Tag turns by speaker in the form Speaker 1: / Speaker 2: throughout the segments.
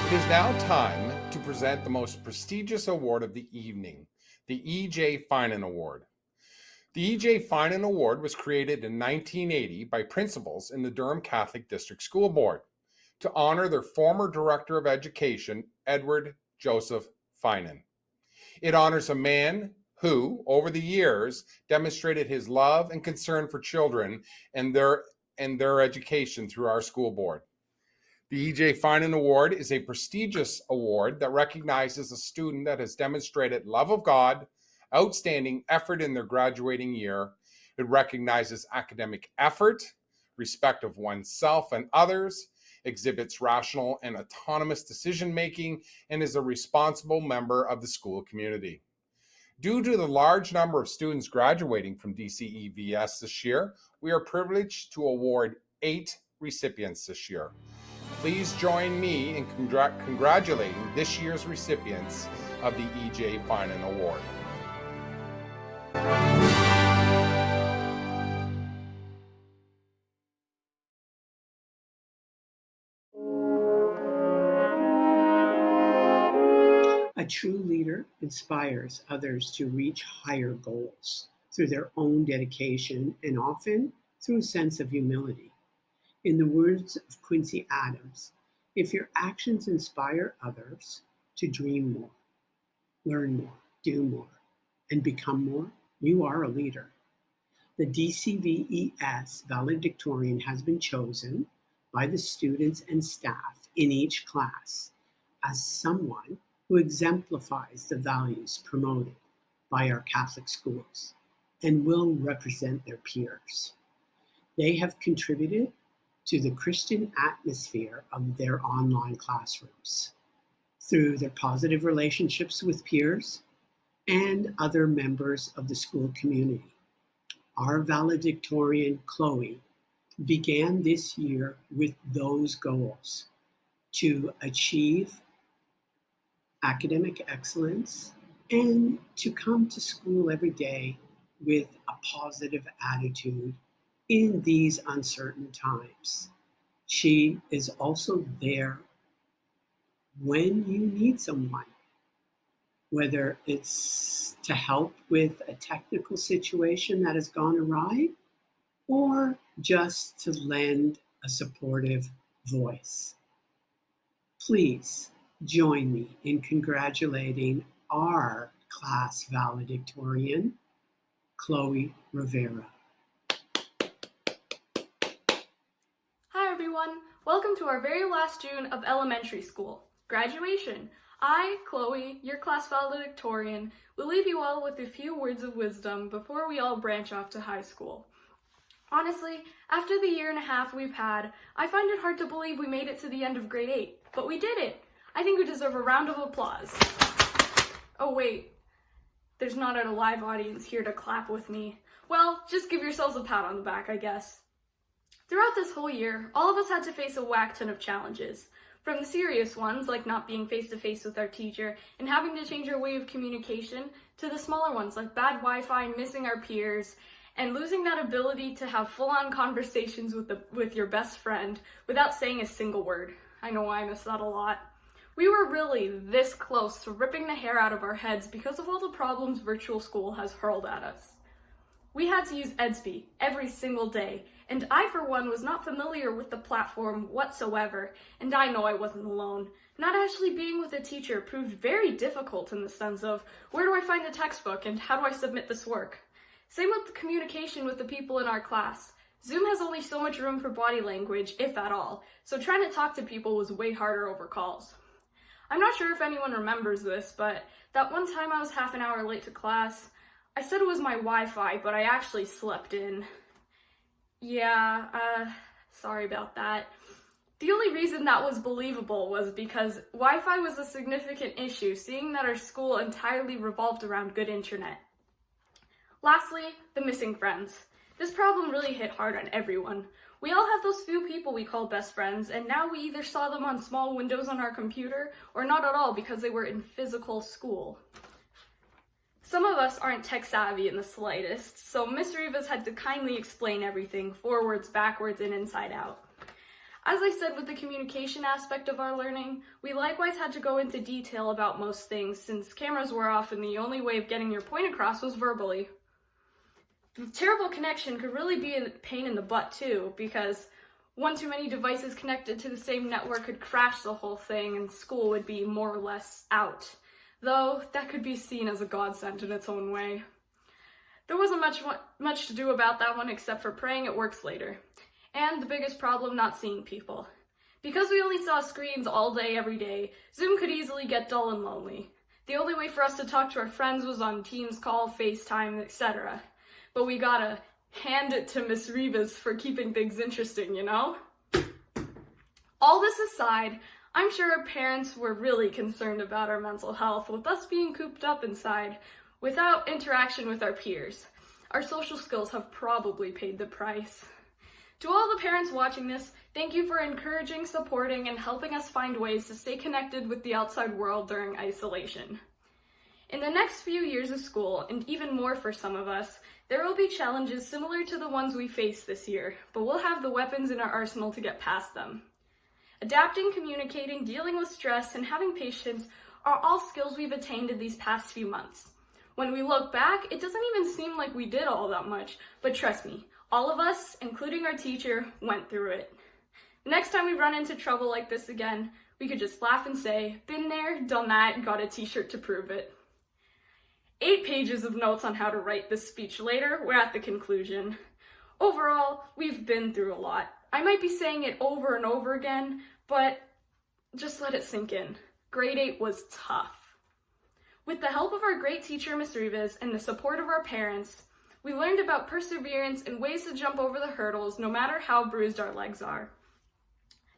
Speaker 1: It is now time to present the most prestigious award of the evening, the EJ Finan Award. The EJ Finan Award was created in 1980 by principals in the Durham Catholic District School Board to honor their former Director of Education, Edward Joseph Finan. It honors a man who, over the years, demonstrated his love and concern for children and their education through our school board. The EJ Finan Award is a prestigious award that recognizes a student that has demonstrated love of God, outstanding effort in their graduating year. It recognizes academic effort, respect of oneself and others, exhibits rational and autonomous decision-making, and is a responsible member of the school community. Due to the large number of students graduating from DCVES this year, we are privileged to award 8 recipients this year. Please join me in congratulating this year's recipients of the EJ Finan Award.
Speaker 2: A true leader inspires others to reach higher goals through their own dedication and often through a sense of humility. In the words of Quincy Adams, if your actions inspire others to dream more, learn more, do more, and become more, you are a leader. The DCVES valedictorian has been chosen by the students and staff in each class as someone who exemplifies the values promoted by our Catholic schools and will represent their peers. They have contributed to the Christian atmosphere of their online classrooms through their positive relationships with peers and other members of the school community. Our valedictorian, Chloe, began this year with those goals to achieve academic excellence and to come to school every day with a positive attitude in these uncertain times. She is also there when you need someone, whether it's to help with a technical situation that has gone awry or just to lend a supportive voice. Please join me in congratulating our class valedictorian, Chloe Rivera.
Speaker 3: Hi everyone, welcome to our very last June of elementary school, graduation. I, Chloe, your class valedictorian, will leave you all with a few words of wisdom before we all branch off to high school. Honestly, after the year and a half we've had, I find it hard to believe we made it to the end of grade 8, but we did it. I think we deserve a round of applause. Oh wait, there's not a live audience here to clap with me. Well, just give yourselves a pat on the back, I guess. Throughout this whole year, all of us had to face a whack ton of challenges. From the serious ones, like not being face-to-face with our teacher and having to change our way of communication, to the smaller ones like bad Wi-Fi, missing our peers, and losing that ability to have full-on conversations with your best friend without saying a single word. I know I miss that a lot. We were really this close to ripping the hair out of our heads because of all the problems virtual school has hurled at us. We had to use Edsby every single day, and I, for one, was not familiar with the platform whatsoever, and I know I wasn't alone. Not actually being with a teacher proved very difficult in the sense of, where do I find the textbook and how do I submit this work? Same with the communication with the people in our class. Zoom has only so much room for body language, if at all, so trying to talk to people was way harder over calls. I'm not sure if anyone remembers this, but that one time I was half an hour late to class, I said it was my Wi-Fi, but I actually slept in. Yeah, sorry about that. The only reason that was believable was because Wi-Fi was a significant issue, seeing that our school entirely revolved around good internet. Lastly, the missing friends. This problem really hit hard on everyone. We all have those few people we call best friends, and now we either saw them on small windows on our computer or not at all because they were in physical school. Some of us aren't tech savvy in the slightest, so Ms Rivas had to kindly explain everything, forwards, backwards, and inside out. As I said with the communication aspect of our learning, we likewise had to go into detail about most things since cameras were off and the only way of getting your point across was verbally. The terrible connection could really be a pain in the butt too, because one too many devices connected to the same network could crash the whole thing and school would be more or less out. Though that could be seen as a godsend in its own way. There wasn't much to do about that one except for praying it works later. And the biggest problem, not seeing people. Because we only saw screens all day, every day, Zoom could easily get dull and lonely. The only way for us to talk to our friends was on Teams call, FaceTime, etc. But we gotta hand it to Ms Rivas for keeping things interesting, you know? All this aside, I'm sure our parents were really concerned about our mental health with us being cooped up inside without interaction with our peers. Our social skills have probably paid the price. To all the parents watching this, thank you for encouraging, supporting, and helping us find ways to stay connected with the outside world during isolation. In the next few years of school, and even more for some of us, there will be challenges similar to the ones we faced this year, but we'll have the weapons in our arsenal to get past them. Adapting, communicating, dealing with stress, and having patience are all skills we've attained in these past few months. When we look back, it doesn't even seem like we did all that much, but trust me, all of us, including our teacher, went through it. The next time we run into trouble like this again, we could just laugh and say, been there, done that, got a t-shirt to prove it. 8 pages of notes on how to write this speech later, we're at the conclusion. Overall, we've been through a lot. I might be saying it over and over again, but just let it sink in. Grade 8 was tough. With the help of our great teacher, Ms Rivas, and the support of our parents, we learned about perseverance and ways to jump over the hurdles no matter how bruised our legs are.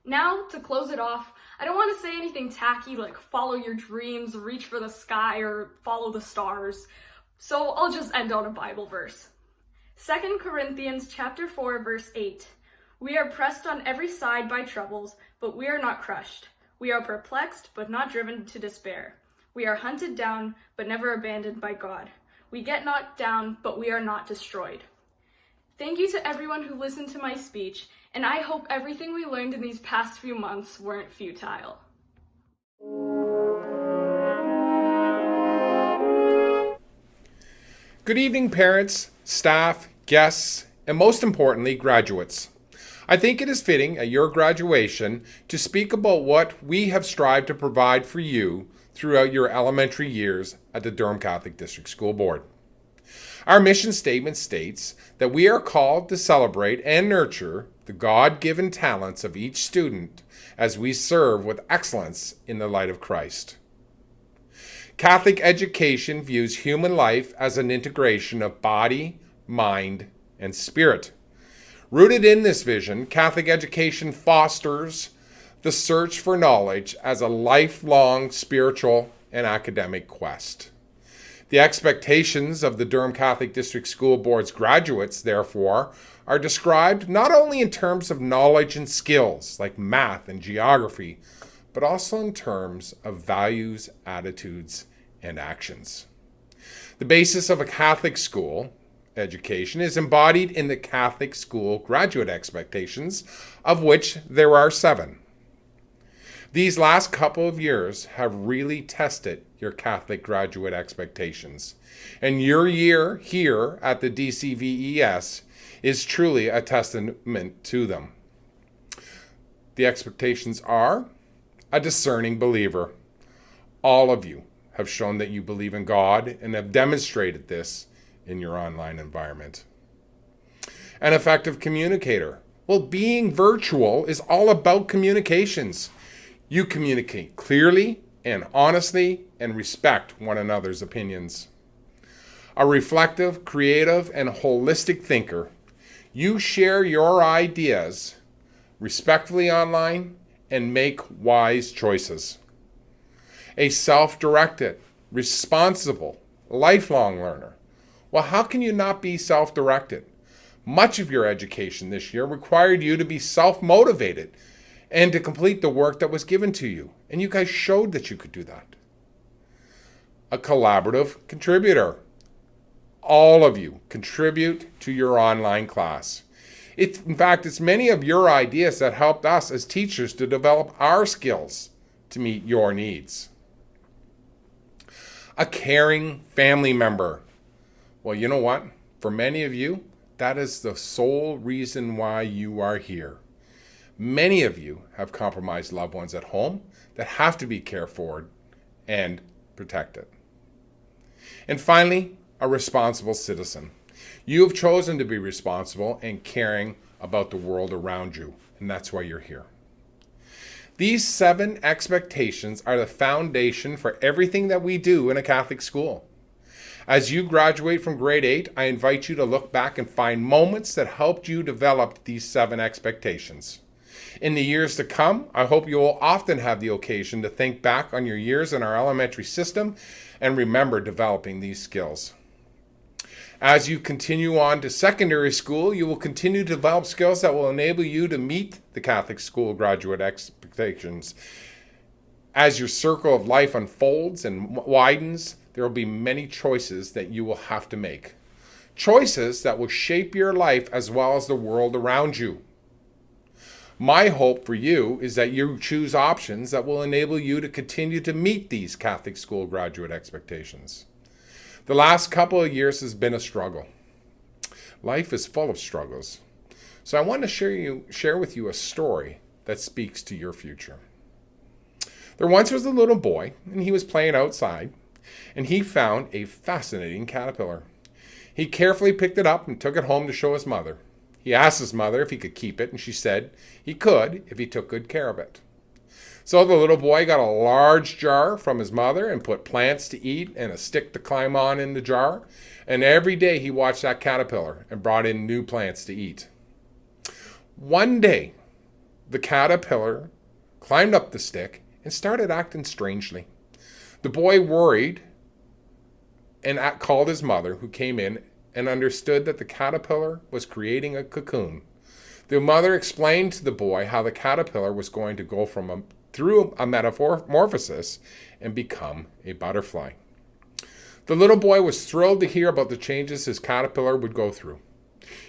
Speaker 3: Now, to close it off, I don't want to say anything tacky like follow your dreams, reach for the sky, or follow the stars, so I'll just end on a Bible verse. 2 Corinthians chapter 4, verse 8. We are pressed on every side by troubles, but we are not crushed. We are perplexed, but not driven to despair. We are hunted down, but never abandoned by God. We get knocked down, but we are not destroyed. Thank you to everyone who listened to my speech, and I hope everything we learned in these past few months weren't futile.
Speaker 1: Good evening, parents, staff, guests, and most importantly, graduates. I think it is fitting at your graduation to speak about what we have strived to provide for you throughout your elementary years at the Durham Catholic District School Board. Our mission statement states that we are called to celebrate and nurture the God-given talents of each student as we serve with excellence in the light of Christ. Catholic education views human life as an integration of body, mind, and spirit. Rooted in this vision, Catholic education fosters the search for knowledge as a lifelong spiritual and academic quest. The expectations of the Durham Catholic District School Board's graduates, therefore, are described not only in terms of knowledge and skills like math and geography, but also in terms of values, attitudes, and actions. The basis of a Catholic school education is embodied in the Catholic school graduate expectations, of which there are 7. These last couple of years have really tested your Catholic graduate expectations, and your year here at the DCVES is truly a testament to them. The expectations are a discerning believer. All of you have shown that you believe in God and have demonstrated this in your online environment. An effective communicator. Well, being virtual is all about communications. You communicate clearly and honestly and respect one another's opinions. A reflective, creative, and holistic thinker. You share your ideas respectfully online and make wise choices. A self-directed, responsible, lifelong learner. Well, how can you not be self-directed? Much of your education this year required you to be self-motivated and to complete the work that was given to you. And you guys showed that you could do that. A collaborative contributor. All of you contribute to your online class. In fact, it's many of your ideas that helped us as teachers to develop our skills to meet your needs. A caring family member. Well, you know what? For many of you, that is the sole reason why you are here. Many of you have compromised loved ones at home that have to be cared for and protected. And finally, a responsible citizen. You have chosen to be responsible and caring about the world around you, and that's why you're here. These 7 expectations are the foundation for everything that we do in a Catholic school. As you graduate from grade 8, I invite you to look back and find moments that helped you develop these 7 expectations. In the years to come, I hope you will often have the occasion to think back on your years in our elementary system and remember developing these skills. As you continue on to secondary school, you will continue to develop skills that will enable you to meet the Catholic school graduate expectations. As your circle of life unfolds and widens, there will be many choices that you will have to make. Choices that will shape your life as well as the world around you. My hope for you is that you choose options that will enable you to continue to meet these Catholic school graduate expectations. The last couple of years has been a struggle. Life is full of struggles. So I want to share with you a story that speaks to your future. There once was a little boy, and he was playing outside, and he found a fascinating caterpillar. He carefully picked it up and took it home to show his mother. He asked his mother if he could keep it, and she said he could if he took good care of it. So the little boy got a large jar from his mother and put plants to eat and a stick to climb on in the jar. And every day he watched that caterpillar and brought in new plants to eat. One day, the caterpillar climbed up the stick and started acting strangely. The boy worried and called his mother, who came in and understood that the caterpillar was creating a cocoon. The mother explained to the boy how the caterpillar was going to go through a metamorphosis and become a butterfly. The little boy was thrilled to hear about the changes his caterpillar would go through.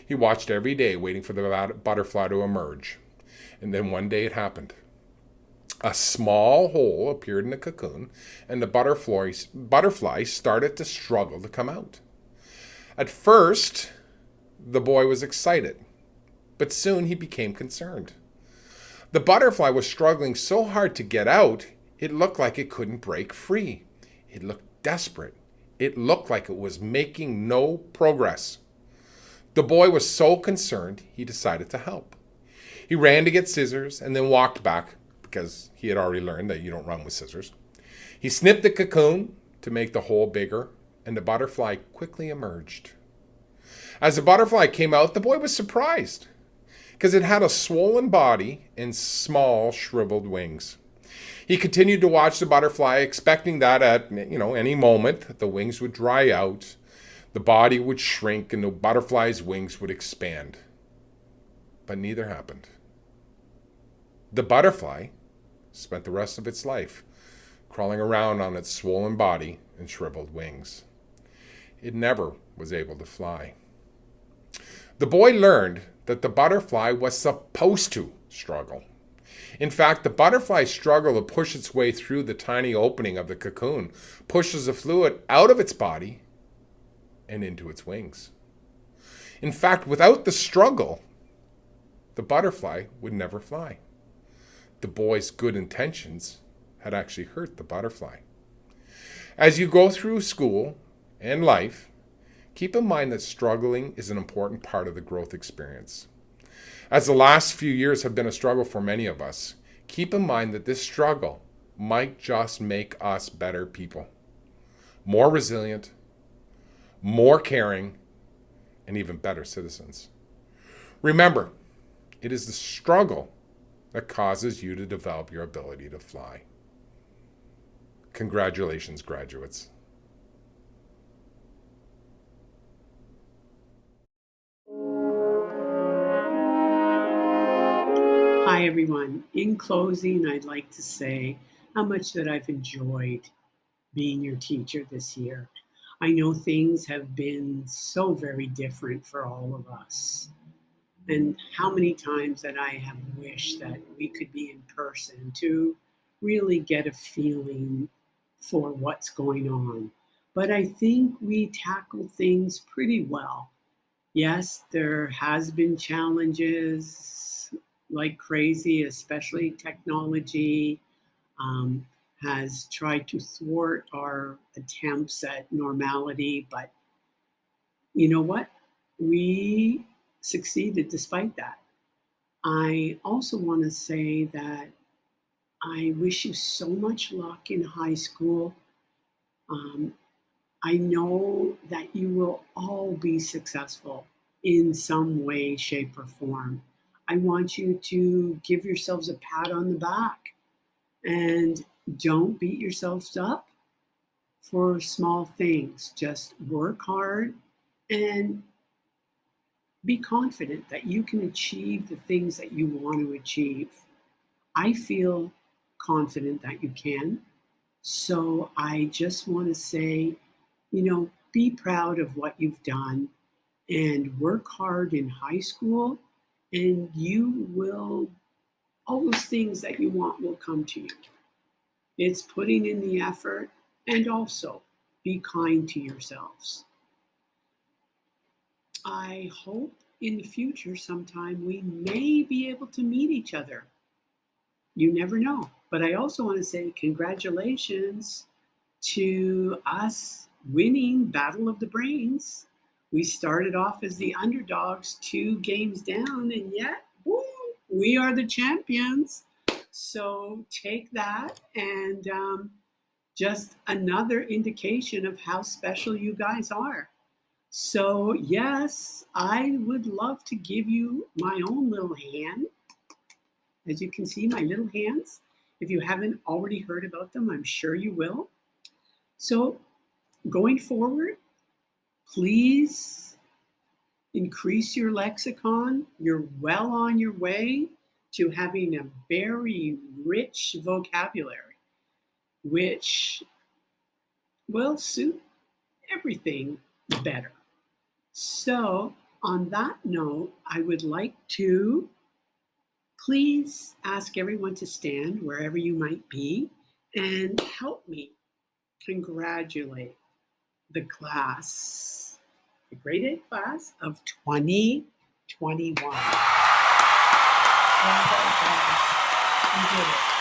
Speaker 1: He watched every day, waiting for the butterfly to emerge. And then one day it happened. A small hole appeared in the cocoon, and the butterfly started to struggle to come out. At first, the boy was excited, but soon he became concerned. The butterfly was struggling so hard to get out, it looked like it couldn't break free. It looked desperate. It looked like it was making no progress. The boy was so concerned, he decided to help. He ran to get scissors and then walked back, because he had already learned that you don't run with scissors. He snipped the cocoon to make the hole bigger, and the butterfly quickly emerged. As the butterfly came out, the boy was surprised, because it had a swollen body and small shriveled wings. He continued to watch the butterfly, expecting that at any moment the wings would dry out, the body would shrink, and the butterfly's wings would expand. But neither happened. The butterfly spent the rest of its life crawling around on its swollen body and shriveled wings. It never was able to fly. The boy learned that the butterfly was supposed to struggle. In fact, the butterfly's struggle to push its way through the tiny opening of the cocoon pushes the fluid out of its body and into its wings. In fact, without the struggle, the butterfly would never fly. The boy's good intentions had actually hurt the butterfly. As you go through school and life, keep in mind that struggling is an important part of the growth experience. As the last few years have been a struggle for many of us, keep in mind that this struggle might just make us better people, more resilient, more caring, and even better citizens. Remember, it is the struggle that causes you to develop your ability to fly. Congratulations, graduates.
Speaker 2: Hi, everyone. In closing, I'd like to say how much that I've enjoyed being your teacher this year. I know things have been so very different for all of us. And how many times that I have wished that we could be in person to really get a feeling for what's going on. But I think we tackled things pretty well. Yes, there has been challenges like crazy, especially technology um, has tried to thwart our attempts at normality. But you know what? We succeeded despite that. I also want to say that I wish you so much luck in high school. Um, I know that you will all be successful in some way, shape, or form. I want you to give yourselves a pat on the back and don't beat yourselves up for small things. Just work hard and be confident that you can achieve the things that you want to achieve. I feel confident that you can. So I just want to say, be proud of what you've done and work hard in high school, and all those things that you want will come to you. It's putting in the effort, and also be kind to yourselves. I hope in the future sometime we may be able to meet each other. You never know. But I also want to say congratulations to us winning Battle of the Brains. We started off as the underdogs, 2 games down, and yet, woo, we are the champions. So take that, and just another indication of how special you guys are. So yes, I would love to give you my own little hand. As you can see, my little hands. If you haven't already heard about them, I'm sure you will. So going forward, please increase your lexicon. You're well on your way to having a very rich vocabulary, which will suit everything better. So on that note, I would like to please ask everyone to stand wherever you might be and help me congratulate the class, the grade 8 class of 2021. Well done, guys. You did it.